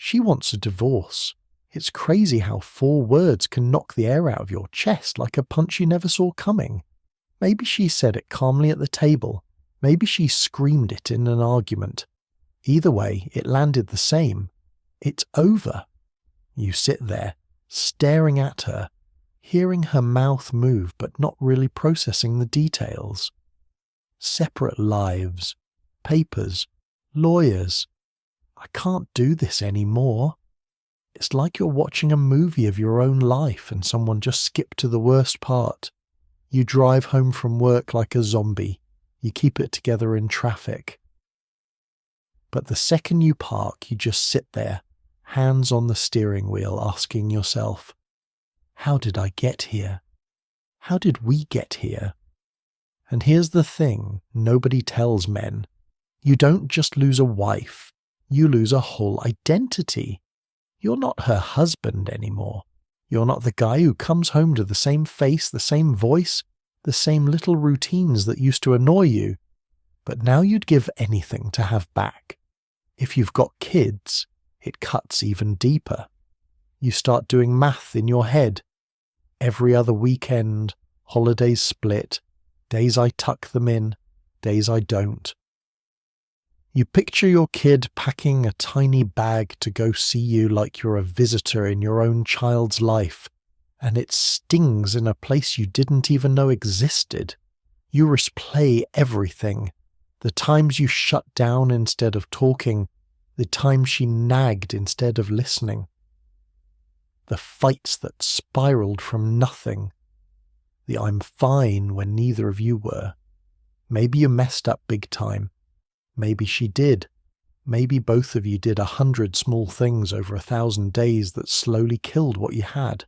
She wants a divorce. It's crazy how 4 words can knock the air out of your chest like a punch you never saw coming. Maybe she said it calmly at the table. Maybe she screamed it in an argument. Either way, it landed the same. It's over. You sit there, staring at her, hearing her mouth move but not really processing the details. Separate lives, papers, lawyers. I can't do this anymore. It's like you're watching a movie of your own life and someone just skipped to the worst part. You drive home from work like a zombie. You keep it together in traffic. But the second you park, you just sit there, hands on the steering wheel, asking yourself, how did I get here? How did we get here? And here's the thing nobody tells men. You don't just lose a wife, you lose a whole identity. You're not her husband anymore. You're not the guy who comes home to the same face, the same voice, the same little routines that used to annoy you, but now you'd give anything to have back. If you've got kids, it cuts even deeper. You start doing math in your head. Every other weekend, holidays split, days I tuck them in, days I don't. You picture your kid packing a tiny bag to go see you like you're a visitor in your own child's life, and it stings in a place you didn't even know existed. You replay everything. The times you shut down instead of talking, the times she nagged instead of listening. The fights that spiraled from nothing. The I'm fine when neither of you were. Maybe you messed up big time. Maybe she did. Maybe both of you did 100 small things over 1,000 days that slowly killed what you had.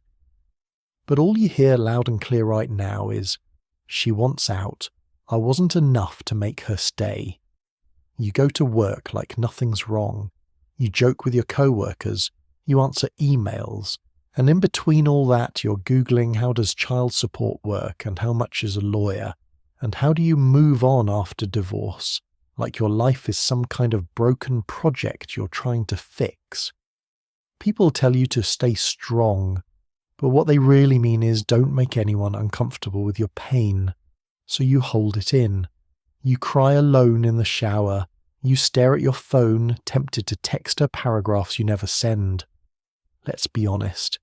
But all you hear loud and clear right now is, she wants out. I wasn't enough to make her stay. You go to work like nothing's wrong. You joke with your co-workers. You answer emails. And in between all that, you're Googling how does child support work and how much is a lawyer and how do you move on after divorce, like your life is some kind of broken project you're trying to fix. People tell you to stay strong, but what they really mean is don't make anyone uncomfortable with your pain. So you hold it in. You cry alone in the shower. You stare at your phone, tempted to text her paragraphs you never send. Let's be honest.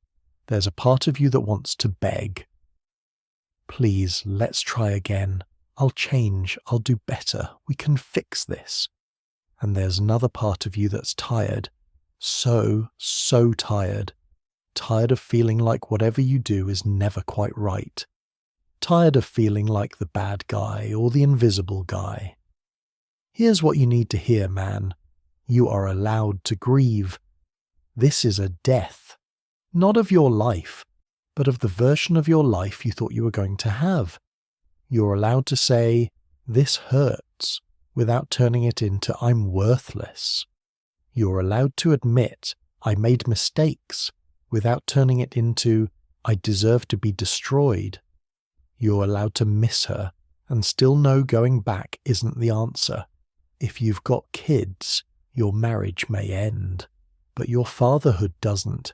There's a part of you that wants to beg. Please, let's try again. I'll change. I'll do better. We can fix this. And there's another part of you that's tired. So tired. Tired of feeling like whatever you do is never quite right. Tired of feeling like the bad guy or the invisible guy. Here's what you need to hear, man. You are allowed to grieve. This is a death. Not of your life, but of the version of your life you thought you were going to have. You're allowed to say, this hurts, without turning it into I'm worthless. You're allowed to admit, I made mistakes, without turning it into I deserve to be destroyed. You're allowed to miss her and still know going back isn't the answer. If you've got kids, your marriage may end, but your fatherhood doesn't.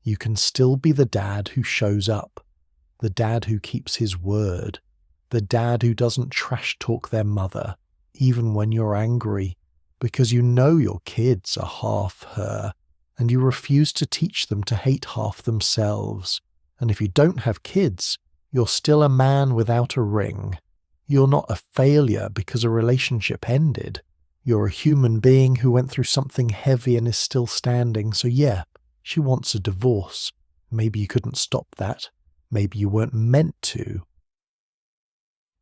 You can still be the dad who shows up, the dad who keeps his word, the dad who doesn't trash talk their mother, even when you're angry, because you know your kids are half her, and you refuse to teach them to hate half themselves. And if you don't have kids, you're still a man without a ring. You're not a failure because a relationship ended. You're a human being who went through something heavy and is still standing, so yeah, she wants a divorce. Maybe you couldn't stop that. Maybe you weren't meant to.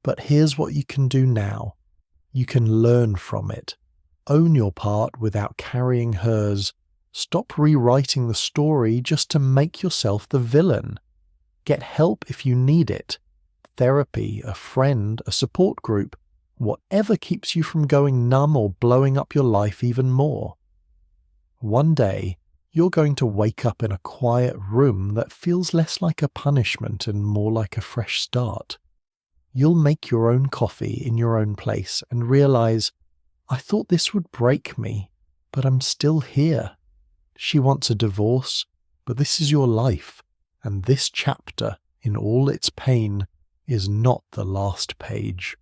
But here's what you can do now. You can learn from it. Own your part without carrying hers. Stop rewriting the story just to make yourself the villain. Get help if you need it. Therapy, a friend, a support group, whatever keeps you from going numb or blowing up your life even more. One day, you're going to wake up in a quiet room that feels less like a punishment and more like a fresh start. You'll make your own coffee in your own place and realize, I thought this would break me, but I'm still here. she wants a divorce, but this is your life, and this chapter, in all its pain, is not the last page.